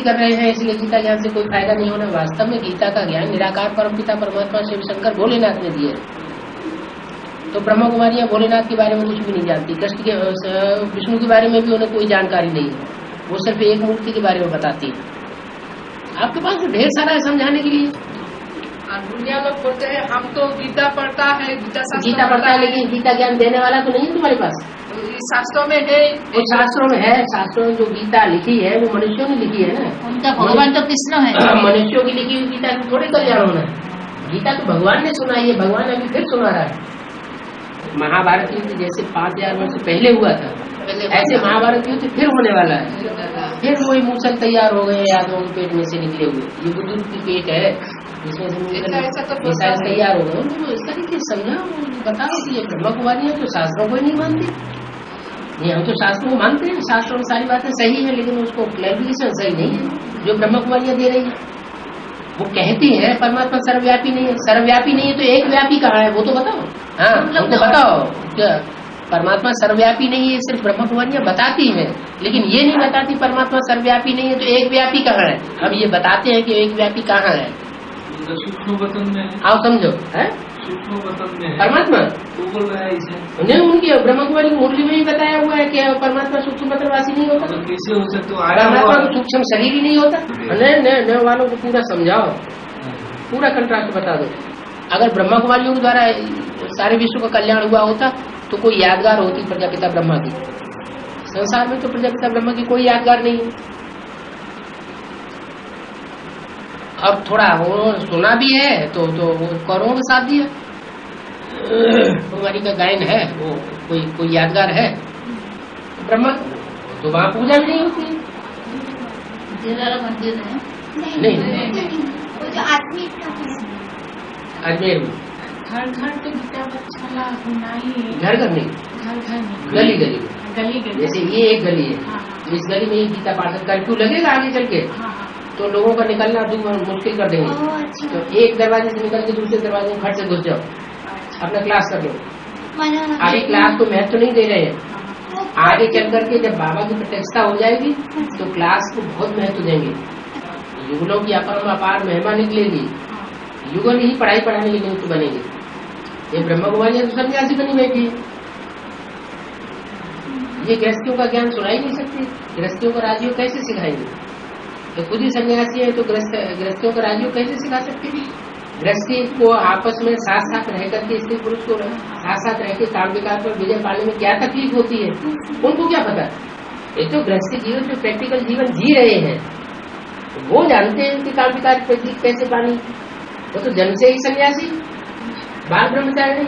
कर रहे हैं इसलिए गीता ज्ञान से कोई फायदा नहीं होना। वास्तव में गीता का ज्ञान निराकार परमपिता परमात्मा शिव शंकर भोलेनाथ ने दिए। तो ब्रह्मा कुमारियां भोलेनाथ के बारे में कुछ भी नहीं जानती, कृष्ण के विष्णु के बारे में भी उन्हें कोई जानकारी नहीं है। वो सिर्फ एक मूर्ति के बारे में बताती है। आपके पास तो ढेर सारा है समझाने के लिए। दुनिया लोग बोलते हैं हम तो गीता पढ़ता है, गीता पढ़ता है, लेकिन गीता ज्ञान देने वाला तो नहीं है तुम्हारे पास। शास्त्रों में है, वो शास्त्रों में है। शास्त्रों में जो गीता लिखी है वो मनुष्यों ने लिखी है ना। उनका भगवान तो कृष्ण है। मनुष्यों की लिखी हुई गीता में थोड़े कल्याण होना है। गीता तो भगवान ने सुनाई है, भगवान अभी फिर सुना रहा है। महाभारत युद्ध जैसे 5000 वर्ष पहले हुआ था, ऐसे महाभारत युद्ध फिर होने वाला है। फिर वही मूसल तैयार हो गए यादवों के पेट में से निकले हुए। ये बुजुर्ग की पेट है जिसमें से तैयार हो गए। उनको इस तरीके से समझाओ, बताओ कि ये ब्रह्मा कुमारियां तो शास्त्रों को ही नहीं मानती। नहीं, हम तो शास्त्रों को मानते हैं, शास्त्रों में सारी बातें सही है, लेकिन उसको क्लैरिफिकेशन सही नहीं है जो ब्रह्मा कुमारियां दे रही है। वो कहती है परमात्मा सर्वव्यापी नहीं है। सर्वव्यापी नहीं है तो एक व्यापी कहाँ है वो तो बताओ। हाँ, हमको बताओ क्या परमात्मा सर्वव्यापी नहीं है। सिर्फ ब्रह्मा कुमारियां बताती है, लेकिन ये नहीं बताती परमात्मा सर्वव्यापी नहीं है तो एक व्यापी कहाँ है। अब ये बताते हैं कि एक व्यापी कहाँ है। सूक्ष्म वतन में आओ समझो है, सूक्ष्म वतन में परमात्मा तो बोल रहा है इसे। उन्हें उनकी ब्रह्मा कुमारी मुरली में ही बताया हुआ है कि परमात्मा सूक्ष्म वतनवासी नहीं होता। तो कैसे हो सकता? परमात्मा को सूक्ष्म शरीर ही नहीं होता। न वालों को पूरा समझाओ, पूरा कंट्रास्ट बता दो। अगर ब्रह्मा कुमारियों के द्वारा सारे विश्व का कल्याण हुआ होता तो कोई यादगार होती प्रजापिता ब्रह्मा की। संसार में तो प्रजापिता ब्रह्मा की कोई यादगार नहीं है। अब थोड़ा वो सुना भी है तो कौरवों के साथ दिया। कुमारी का गायन है वो कोई यादगार है ब्रह्मा तो वहाँ पूजा भी नहीं होती है। मंदिर है नहीं, अजमेर में घर घर तो गीता बच्चा होना ही है। घर घर नहीं, गली गली में। गली जैसे ये एक गली है, तो इस गली में ये गीता पाठ कर्फ्यू लगेगा आगे चल के तो लोगों का निकलना मुश्किल कर देंगे। तो एक दरवाजे से निकल के दूसरे दरवाजे में फट से घुस जाओ, अपना क्लास कर लो। आगे क्लास को महत्व नहीं दे रहे हैं। आगे चल करके जब बाबा की प्रतिष्ठा हो जाएगी तो क्लास को बहुत महत्व देंगे। युगलों की अपार महिमा निकलेगी। युगल ही पढ़ाई पढ़ाने के निमित्त बनेंगे। ये ब्रह्मा कुमारियां तो सन्यासी बनी बैठी है। ये गृहस्थियों का ज्ञान सुना ही नहीं सकती। गृहस्थियों का राजयोग कैसे सिखाएंगे? तो खुद ही सन्यासी है तो गृहस्थियों का राजयोग कैसे सिखा सकते हैं? गृहस्थी को आपस में साथ साथ रह करके स्त्री पुरुष को साथ साथ रह के काम विकार पर विजय पाने में क्या तकलीफ होती है उनको क्या पता। ये तो गृहस्थी जीवन जो प्रैक्टिकल जीवन जी रहे हैं वो जानते हैं कि काम विकार कैसे पानी। वो तो जन्म से ही सन्यासी, बाल ब्रह्मचारी नहीं।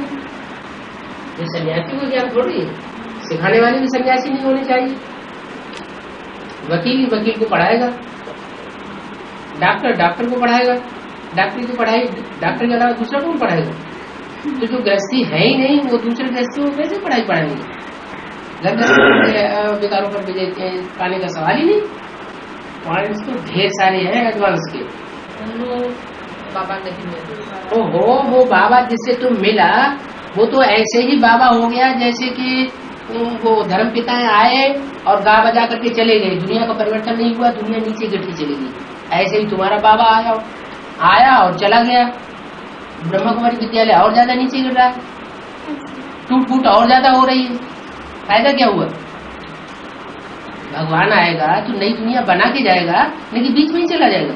ये सन्यासी को ज्ञान थोड़ी है। सिखाने वाले भी सन्यासी नहीं होने चाहिए। वकील को पढ़ाएगा, डॉक्टर को पढ़ाएगा, डॉक्टरी की पढ़ाई डॉक्टर के अलावा दूसरा कौन पढ़ाएगा? तो जो गृहस्थी है ही नहीं वो दूसरे गृहस्थियों को कैसे पढ़ाई पढ़ाएंगे? घर विकारों पर विजय पाने का सवाल ही नहीं। पॉइंट्स तो ढेर सारे हैं एडवांस के। बाबा नहीं मिले। ओहो, वो बाबा जिससे तुम मिला वो तो ऐसे ही बाबा हो गया जैसे कि वो धर्म पिता आए और गा बजा करके चले गए। दुनिया का परिवर्तन नहीं हुआ, दुनिया नीचे गिरती चली गई। ऐसे ही तुम्हारा बाबा आया और चला गया। ब्रह्मा कुमारी विद्यालय और ज्यादा नीचे गिर रहा है, टूट फूट और ज्यादा हो रही है। फायदा क्या हुआ? भगवान आएगा तो नई दुनिया बना के जाएगा, लेकिन बीच में ही चला जाएगा।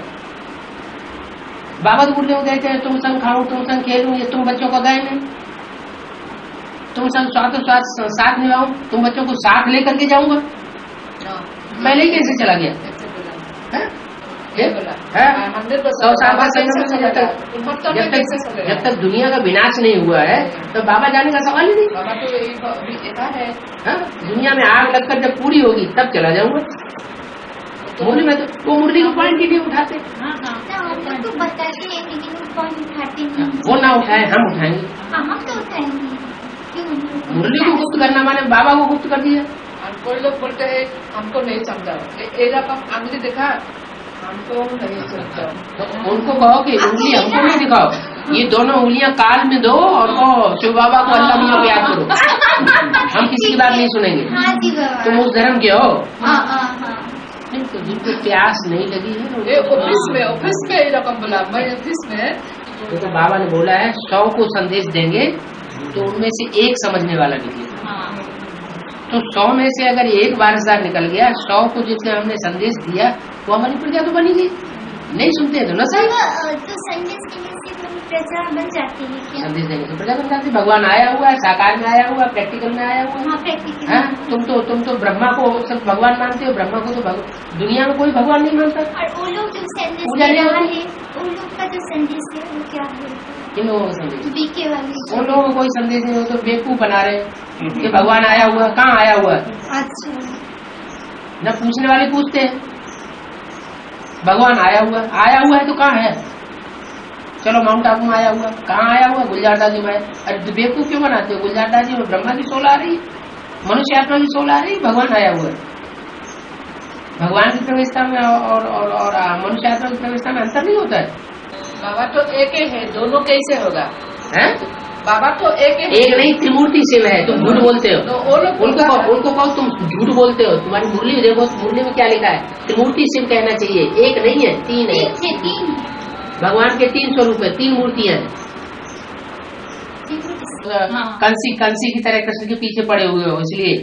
बाबा तो बुढ़े हो गए थे, तुम संग खाओ, तुम संग खेलूं, ये तुम बच्चों का गायन है। तुम संग साथ निभाऊं, तुम बच्चों को साथ लेकर के जाऊंगा। पहले ही कैसे चला गया? जब तक दुनिया का विनाश नहीं हुआ है तो बाबा जाने का सवाल ही नहीं। बाबा तो है। दुनिया में आग लगकर जब पूरी होगी तब चला जाऊंगा। मुरली में तो वो मुरली को पॉइंट ही नहीं उठाते। तो बताते हैं लेकिन वो पॉइंट उठाते नहीं। वो ना उठाए, हम उठाएंगे। हम तो उठाएंगे। मुरली को गुप्त करना माने बाबा को गुप्त कर दिया। कोई लोग बोलते हैं हमको नहीं समझा, आंगली दिखा हमको नहीं समझा। तो उनको कहो कि उंगली हमको नहीं दिखाओ, ये दोनों उंगलियां काल में दो और कहो शिव बाबा को अल्लाह मियां को याद करो। हम किसी की बात नहीं सुनेंगे। तुम उस धर्म के हो। तो जिनको प्यास नहीं लगी है ये ऑफिस में ये रकम बोला, मैं ऑफिस में तो बाबा ने बोला है 100 को संदेश देंगे तो उनमें से एक समझने वाला निकलेगा। तो 100 में से अगर एक वारसदार निकल गया, 100 को जिसने हमने संदेश दिया वो हमारी प्रजा तो बनी गई। नहीं सुनते हैं तो न सही। तो संदेश देने से तो प्रजा बन जाती है क्या? संदेश देने से प्रजा बन जाती है। भगवान आया हुआ है, साकार में आया हुआ, प्रैक्टिकल में आया हुआ। हाँ, प्रैक्टिकल। हाँ, तुम तो ब्रह्मा को सब भगवान मानते हो, ब्रह्मा को तो दुनिया में कोई भगवान नहीं मानता। और वो लोग जो संदेश पूजा दे नहीं रहा होती। है, उन लोग का जो संदेश है वो क्या है? इन लोगों का संदेश, बीके वाले। उन लोगों को कोई संदेश नहीं हो तो बेवकूफ बना रहे कि भगवान आया हुआ। कहाँ आया हुआ? अच्छा, न पूछने वाले पूछते हैं भगवान आया हुआ है तो कहाँ है? चलो माउंट आबू में आया हुआ, कहाँ आया हुआ? गुलजार दादी में। अरे तो बेवकूफ क्यों बनाते हो? गुलजार दादी में ब्रह्मा की सोल आ रही, मनुष्य आत्मा की सोल आ रही, भगवान आया हुआ है। भगवान की प्रवेशता में और मनुष्य आत्मा की प्रवेशता में अंतर नहीं होता है। बाबा तो एक ही है, दोनों कैसे होगा? हैं? बाबा तो एक ही एक नहीं, त्रिमूर्ति शिव है। तुम झूठ बोलते हो। तो वो लोग उनको कहो तुम झूठ बोलते हो। तुम्हारी मुरली देखो, मुरली में क्या लिखा है? त्रिमूर्ति शिव कहना चाहिए। एक नहीं है, 3 है। तीन भगवान के 3 स्वरूप है, 3 मूर्तियां हैं। कंसी की तरह कृष्ण के पीछे पड़े हुए हो इसलिए,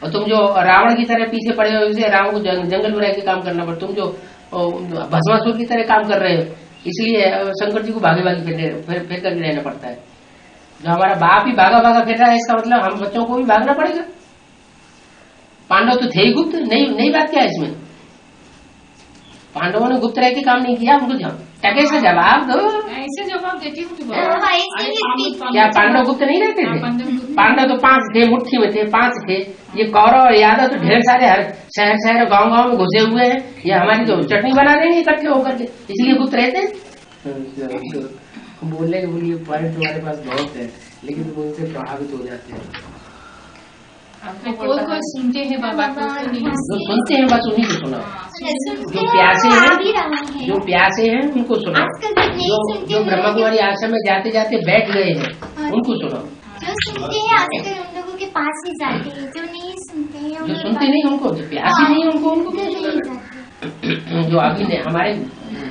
और तुम जो रावण की तरह पीछे पड़े हो इसलिए रावण को जंगल में रह के काम करना पड़ता। तुम जो भस्मासुर की तरह काम कर रहे हो इसलिए शंकर जी को भागे फिर करके रहना पड़ता है। जो हमारा बाप ही भागा फिर रहा है, इसका मतलब हम बच्चों को भी भागना पड़ेगा। पांडव तो थे ही गुप्त, नहीं बात क्या है इसमें? पांडवों ने गुप्त रह के काम नहीं किया। उनको टके से जवाब दो। ऐसे जवाब देती हूँ क्या पांडव गुप्त नहीं रहते थे? पांडव तो 5 थे, मुट्ठी में थे, 5 थे। ये कौरव और यादव तो ढेर सारे हर शहर गांव में घुसे हुए हैं। ये हमारी तो चटनी बना देंगे इकट्ठे होकर के, इसलिए गुप्त रहते हैं। बोलने के बोलिए पॉइंट तुम्हारे पास बहुत है, लेकिन तुम उनसे प्रभावित हो जाते हैं। कोई सुनते हैं बाबा को, जो सुनते हैं बस उन्हीं को सुना। जो प्यासे हैं उनको सुना। जो ब्रह्मा कुमारी आश्रम में जाते जाते बैठ गए हैं उनको सुना। जो सुनते हैं आजकल उन लोगों के पास ही जाते हैं, जो नहीं सुनते हैं, जो सुनते नहीं उनको, जो प्यासे नहीं उनको क्यों सुना? जो अभी हमारे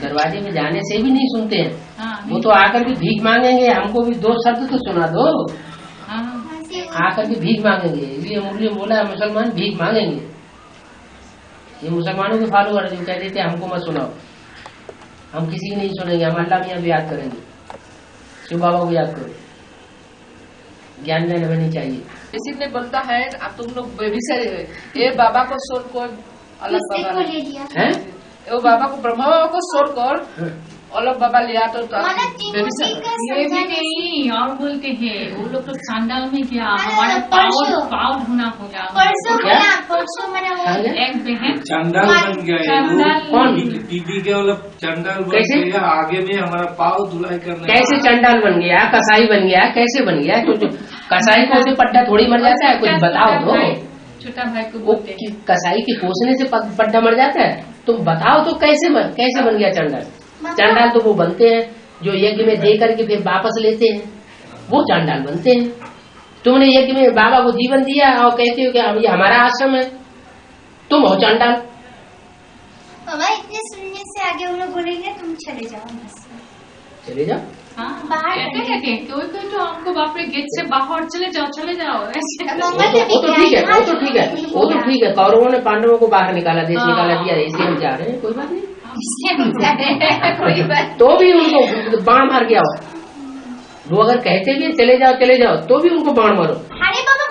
दरवाजे में जाने से भी नहीं सुनते हैं, वो तो आकर के भीख मांगेंगे, हमको भी 2 शब्द तो सुना दो। आकर के भीख मांगेंगे, इसलिए मुरली बोला है मुसलमान भीख मांगेंगे। ये मुसलमानों के फॉलोअर जो कहते थे हमको मत सुनाओ, हम किसी की नहीं सुनेंगे, हम अल्लाह मियां भी याद करेंगे, शिव बाबा को याद करो। ज्ञान ज्ञान हमें नहीं चाहिए। किसी ने बोलता है अब तुम लोग बेबीसरी है, ये बाबा को छोड़ कर अलग बाबा ले लिया है, वो बाबा को ब्रह्मा बाबा को छोड़ कर अलग बाबा लिया तो ये भी नहीं और बोलते हैं वो लोग तो चांडाल में गया, हमारा पाव ढूंढना होगा। परसों मना एक बहन चंडाल बन गया, कौन? दीदी के मतलब चंडाल बन गया, आगे में हमारा पाव धुलाई करना। कैसे चंडाल बन गया? कसाई बन गया? कैसे बन गया? कुछ कसाई को से पट्टा थोड़ी मर जाता है, कुछ बताओ तो। छोटा भाई को वो कसाई के पोसने से पट्टा मर जाता है? तुम बताओ तो कैसे बन गया चंडाल? चांडाल तो वो बनते हैं जो यज्ञ में दे करके फिर वापस लेते हैं, वो चांडाल बनते हैं। तुमने यज्ञ में बाबा को जीवन दिया और कहते हो कि अब ये हमारा आश्रम है, तुम हो चांडाल। बाबा इतने सुनने से आगे वो लोग बोलेंगे तुम चले जाओ, चले जाओ। बाहर कहते कोई तो हमको बाप रे गेट से बाहर चले जाओ ऐसे। वो तो ठीक है। कौरवों ने पांडवों को बाहर निकाला, देश निकाला दिया, इसलिए हम जा रहे हैं, कोई बात नहीं। कोई बात तो भी उनको बाण मार के आओ। वो अगर कहते भी चले जाओ तो भी उनको बाण मारो। अरे बाबा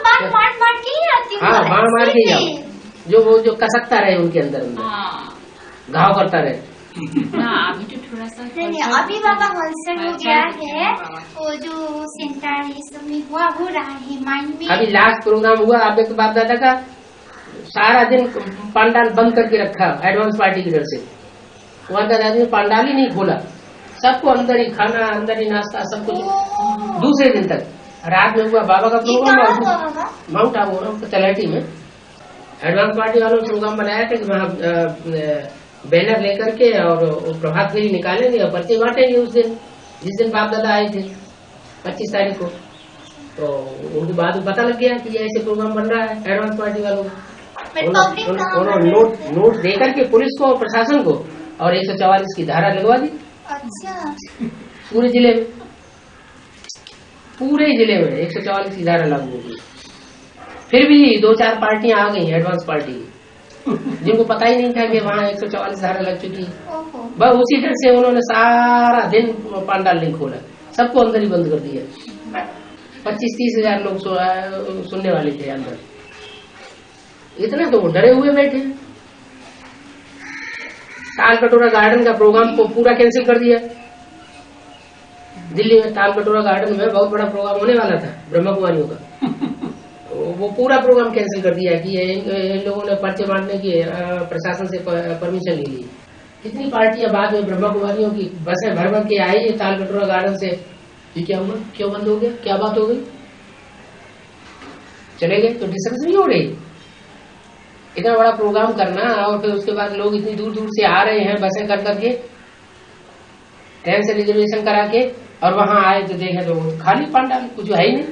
बाण के ही आती हूँ। हाँ, बाण मार के जाओ, जो कसकता रहे उनके अंदर घाव करता रहे। अभी तो थोड़ा सा अभी बाबा होलसेल हो गया है, वो जो सेंटर ये सब में हो रहा है माइंड में। अभी लास्ट प्रोग्राम हुआ आपके तो बाप दादा का, सारा दिन पंडाल बंद करके रखा एडवांस पार्टी की तरफ से। वहाँ दादाजी ने पंडाल ही नहीं खोला, सबको अंदर ही खाना, अंदर ही नाश्ता, सब कुछ। दूसरे दिन तक रात में हुआ बाबा का प्रोग्राम माउंट आबू तलहटी में। एडवांस पार्टी वालों ने प्रोग्राम बनाया था कि वहाँ बैनर लेकर के और प्रभात फेरी निकालेंगे और पर्चे बांटेंगे उस दिन, जिस दिन बाप दादा आए थे 25 तारीख को। तो उनके बाद पता लग गया कि ऐसे प्रोग्राम बन रहा है एडवांस पार्टी वालों का। उन्होंने नोट देकर के पुलिस को और प्रशासन को और 144 की धारा लगवा दी। अच्छा। पूरे जिले में 144 की धारा लागू होगी। फिर भी 2-4 पार्टियां आ गई एडवांस पार्टी जिनको पता ही नहीं था कि वहाँ 144 धारा लग चुकी है। बस उसी डर से उन्होंने सारा दिन पांडाल नहीं खोला, सबको अंदर ही बंद कर दिया। 25-30 हजार लोग सुनने वाले थे अंदर, इतना तो वो डरे हुए बैठे। ताल कटोरा गार्डन का प्रोग्राम को पूरा कैंसिल कर दिया। दिल्ली में ताल कटोरा गार्डन में बहुत बड़ा प्रोग्राम होने वाला था ब्रह्म कुमारियों का, वो पूरा प्रोग्राम कैंसिल कर दिया कि इन लोगों ने पर्चे बांटने की प्रशासन से परमिशन ले ली। कितनी पार्टियां बाद में ब्रह्म कुमारियों की बसें भर भर के आई है ताल कटोरा गार्डन से। ये क्या हुआ, क्यों बंद हो गया, क्या बात हो गई, चले गए तो डिस्कस नहीं हो रही। इतना बड़ा प्रोग्राम करना और फिर उसके बाद लोग इतनी दूर दूर से आ रहे हैं बसें कर करके, ट्रेन से रिजर्वेशन करा के, और वहां आए तो देखे तो खाली पांडाल, कुछ है ही नहीं।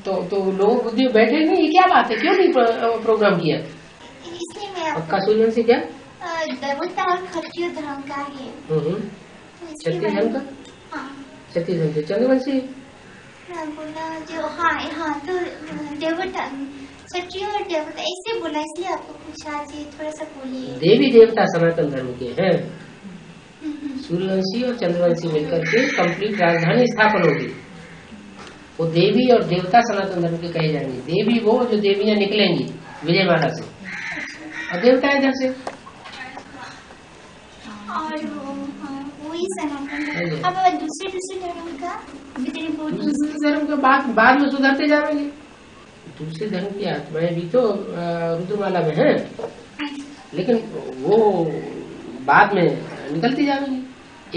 तो लोग बुद्धि बैठे नहीं, ये क्या बात है, क्यों नहीं प्रोग्राम किया। पक्का सूर्यवंशी से क्या देवता और क्षत्रिय धर्म का है। क्षत्रिय धर्म का, क्षत्रिय धर्म से चंद्रवंशी बोला जो। हाँ तो देवता क्षत्रिय और देवता ऐसे बोला, इसलिए आपको पूछा जी, थोड़ा सा बोलिए। देवी देवता सनातन धर्म के हैं। सूर्यवंशी और चंद्रवंशी मिलकर के कंप्लीट राजधानी स्थापन होगी। वो देवी और देवता सनातन धर्म के कहे जाएंगे। देवी वो जो देवियां निकलेंगी विजयमाला से, और देवता इधर से। और वही सनातन। अब दूसरे धर्म का दूसरे धर्म के बाद में सुधरते जाएंगे। दूसरे धर्म की आत्माएं भी तो रुद्रमाला में हैं, लेकिन वो बाद में निकलती जाएंगी।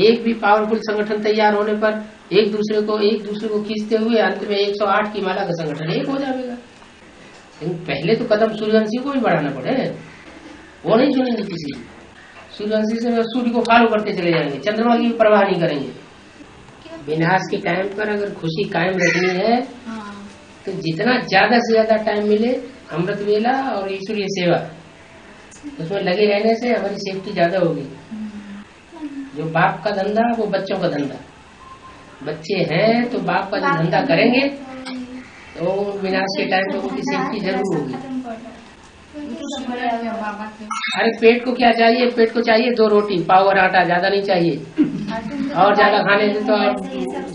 एक भी पावरफुल संगठन तैयार होने पर एक दूसरे को खींचते हुए अंत में 108 की माला का संगठन एक हो जाएगा। लेकिन पहले तो कदम सूर्यवंशी को भी बढ़ाना पड़े, वो नहीं सुनेंगे किसी। सूर्यवंशी से सूर्य को फॉलो करते चले जाएंगे, चंद्रमा की परवाह नहीं करेंगे। विनाश के टाइम पर अगर खुशी कायम रखनी है तो जितना ज्यादा से ज्यादा टाइम मिले अमृत वेला और ईश्वरीय सेवा, उसमें लगे रहने से हमारी सेफ्टी ज्यादा होगी। जो बाप का धंधा वो बच्चों का धंधा। बच्चे हैं तो बाप का जो धंधा करेंगे तो विनाश के टाइम पे उनकी सेफ्टी जरूर होगी। अरे पेट को क्या चाहिए, पेट को चाहिए 2 रोटी, पाव और आटा, ज्यादा नहीं चाहिए। और ज्यादा खाने से तो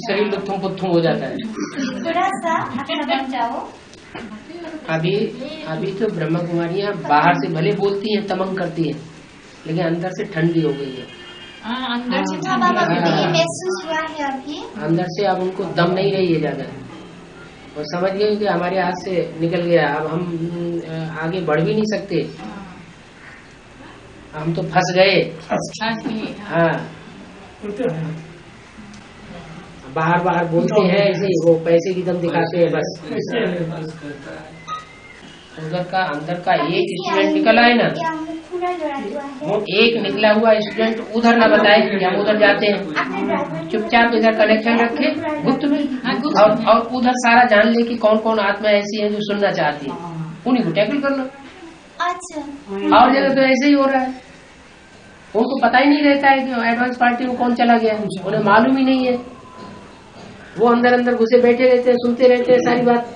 शरीर लुत्थुम पुत्थुम हो जाता है। थोड़ा सा बन जाओ। अभी तो ब्रह्म कुमारियाँ बाहर से भले बोलती हैं, तमंग करती हैं, लेकिन अंदर से ठंडी हो गई है। अंदर से महसूस हुआ है अभी। अंदर से अब उनको दम नहीं रही है ज्यादा, और समझ गए कि हमारे हाथ से निकल गया, अब हम आगे बढ़ भी नहीं सकते, हम तो फंस गए। हाँ, बाहर बोलते हैं ऐसे, वो पैसे की दम दिखाते हैं बस। अंदर का एक स्टूडेंट निकला है ना, वो एक निकला हुआ स्टूडेंट उधर ना बताए कि हम उधर जाते हैं। चुपचाप इधर कनेक्शन रखे गुप्त में, और उधर सारा जान ले कि कौन कौन आत्मा ऐसी है जो सुनना चाहती है, उन्हीं को टैकल कर लो। अच्छा। और जगह तो ऐसे ही हो रहा है, उनको पता ही नहीं रहता है कि एडवांस पार्टी में कौन चला गया, उन्हें मालूम ही नहीं है। वो अंदर घुसे बैठे रहते हैं, सुनते रहते हैं सारी बात।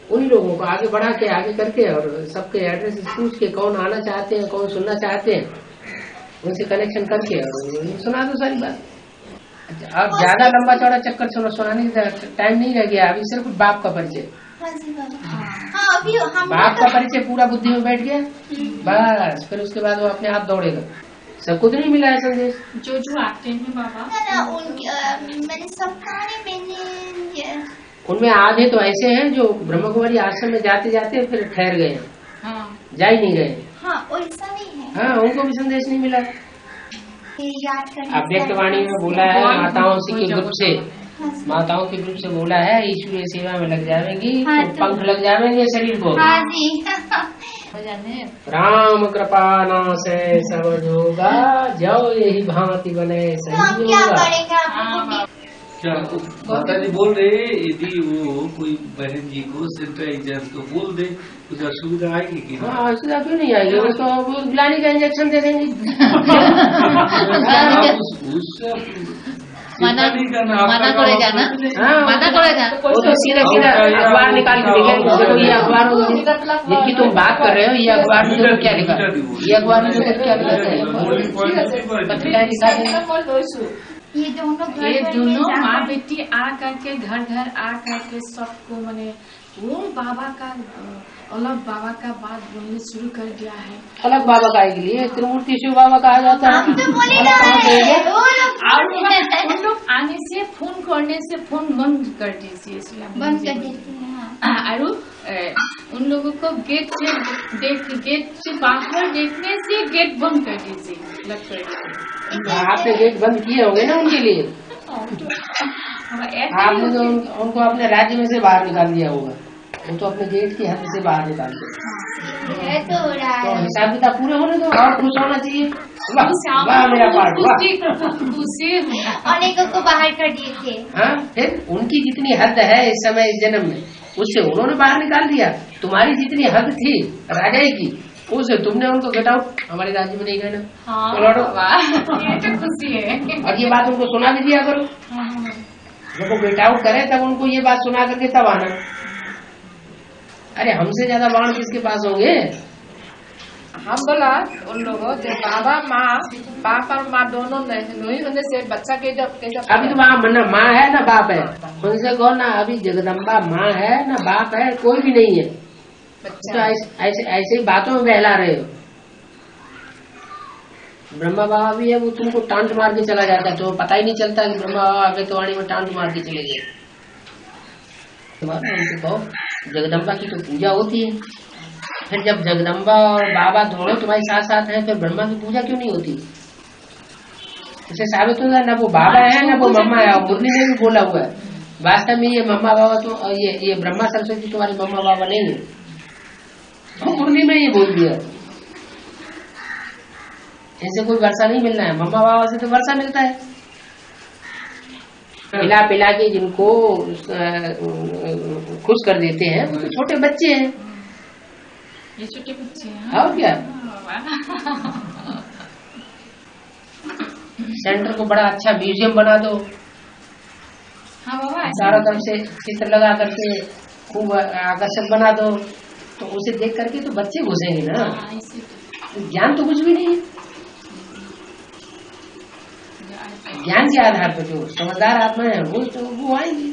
उन्हीं लोगों को आगे बढ़ा के, आगे करके, और सबके एड्रेस पूछ के कौन आना चाहते हैं, कौन सुनना चाहते हैं, उनसे कनेक्शन करके और सुना दो सारी बात। अच्छा, अब ज्यादा लंबा चौड़ा चक्कर सुनाने का टाइम नहीं रह गया। अभी सिर्फ बाप का परिचय, बाप का परिचय पूरा बुद्धि में बैठ गया, बस फिर उसके बाद वो अपने आप दौड़ेगा। सबको तो नहीं मिला है संदेश, जो आते हैं बाबा, मैंने सब कहानी उनमें आधे तो ऐसे हैं जो ब्रह्म कुमारी आश्रम में जाते जाते फिर ठहर गए हैं। हाँ। जा ही नहीं गए। हाँ, ऐसा नहीं है। हाँ, उनको भी संदेश नहीं मिला। अव्यक्तवाणी में बोला है माताओं के ग्रुप से, माताओं के ग्रुप से बोला है ईश्वरीय सेवा में लग जाएंगी तो पंख लग जाएंगे शरीर को। हाँ जी। राम कृपा नाश सब होगा, जो यही भांति बने सही होगा। अच्छा माता जी बोल रहे यदि वो कोई बहन जी को सैनिटाइजर तो बोल दे, कुछ असुविधा आएगी कि नहीं? हाँ असुविधा क्यों नहीं आएगी, उसको वो ग्लानी का इंजेक्शन दे देंगे। उससे मना करे जाना, हाँ मना करे जाना। वो तो सीधा सीधा अखबार निकाल के देखेंगे, देखो ये अखबार जिनकी तुम बात कर रहे हो, ये अखबार में देखो क्या लिखा है, ये अखबार में देखो क्या लिखा है, पत्रिकाएं लिखा है। ये दोनों घर ये पर दोनों में माँ जाकर- बेटी आ करके घर घर आ करके सबको मैंने वो बाबा का अलग बाबा का बात बोलने शुरू कर दिया है। अलग बाबा का के लिए त्रिमूर्ति शिव बाबा कहा जाता है। हम तो बोले अलग ना कहाँ से हो गया? वो लोग और उन लोग आने से फोन करने से फोन बंद कर दीजिए, इसलिए हम बंद मुझे कर देते हैं। हाँ। और उन लोगों को गेट से बाहर देखने से गेट बंद कर दीजिए, लग कर दीजिए। आपने गेट बंद किए होंगे ना उनके लिए, आपने तो उनको अपने राज्य में से बाहर निकाल दिया होगा, वो तो अपने गेट की हद से बाहर निकाल दिया। ये तो हो रहा तो है। हिसाब किताब पूरे होने दो और खुश होना चाहिए। वाह वाह मेरा पार्ट वाह। अनेकों को बाहर कर दिए थे। हाँ फिर उनकी जितनी हद है इस समय इस जन्म में, उससे उन्होंने बाहर निकाल दिया। तुम्हारी जितनी हद थी राजाई की, उसे तुमने उनको गेट आउट, हमारे राज्य में नहीं कहना, हाँ, तो लौटो। ये तो खुशी है। और ये बात उनको सुना भी दिया करो, जब वो गेट आउट करे तब उनको ये बात सुना करके तब आना। अरे हमसे ज्यादा बाण किसके पास होंगे? हम बोला उन लोगों जो बाबा माँ, बाप और माँ दोनों नहीं होने से बच्चा के जब अभी तो वहाँ न माँ है ना बाप है, उनसे कहो ना अभी जगदम्बा माँ है ना बाप है, कोई भी नहीं है। तो ऐसे ही बातों में बहला रहे हो। ब्रह्मा बाबा भी है, वो तुमको टांट मार के चला जाता है, तो पता ही नहीं चलता कि ब्रह्मा बाबा आगे तो वाणी में टांट मार के चले गए। उनको कहो जगदम्बा की तो पूजा होती है, फिर जब जगदम्बा और बाबा दोनों तुम्हारे साथ साथ हैं, फिर ब्रह्मा की पूजा क्यों नहीं होती? इससे साबित होता है ना वो बाबा है ना वो मम्मा है। मुरली ने भी बोला हुआ है, वास्तव में ये मम्मा बाबा तो ये ब्रह्मा सरस्वती तुम्हारे मम्मा बाबा नहीं है, तो मुरली में ये बोल दिया। इनसे कोई वर्षा नहीं मिलना है, मम्मा बाबा से तो वर्षा मिलता है। पिला पिला के जिनको खुश कर देते हैं वो तो छोटे बच्चे हैं। ये छोटे बच्चे हैं। और क्या, सेंटर को बड़ा अच्छा म्यूजियम बना दो, हाँ बाबा, चारों तरफ से चित्र लगा करके खूब आकर्षक बना दो, तो उसे देख करके तो बच्चे घुसेंगे ना। ज्ञान तो कुछ भी नहीं है, ज्ञान के आधार पर जो समझदार आत्मा है वो आएंगे।